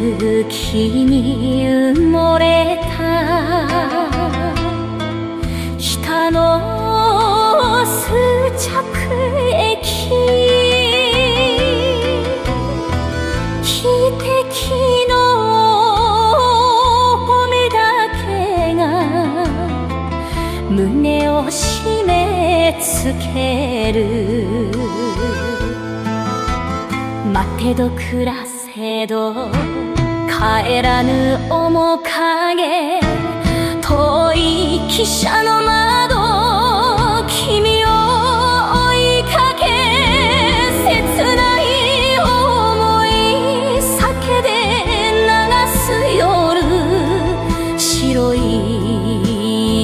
雪に埋もれた下の終着駅、汽笛の声だけが胸を締め付ける。待てど暮らせど帰らぬ面影、遠い汽車の窓、君を追いかけ、切ない想い酒で流す夜、白い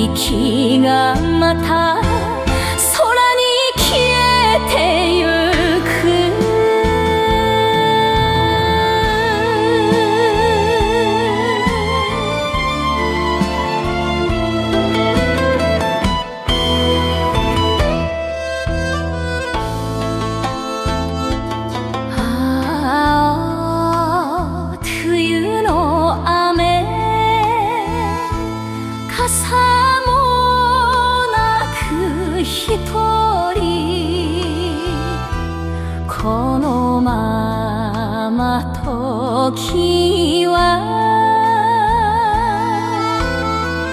息がまた空に消えてゆく。傘もなく一人、このまま時は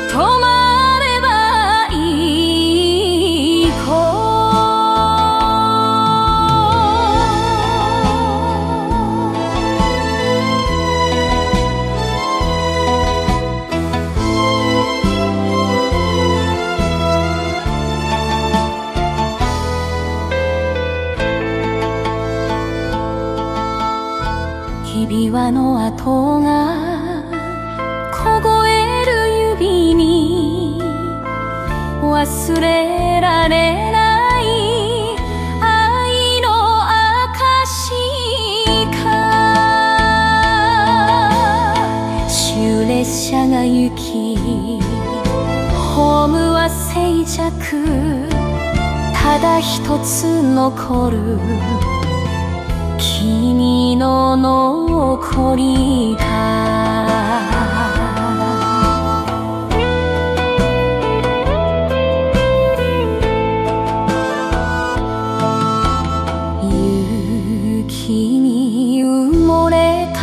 止まればいい子。ひび輪の跡が凍える指に、忘れられない愛の証か。終列車が行き、ホームは静寂、ただ一つ残る君の残りが。雪に埋もれた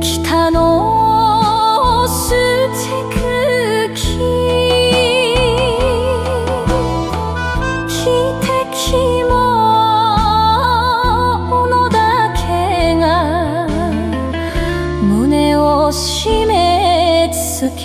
北のすてく木、汽笛も締め付け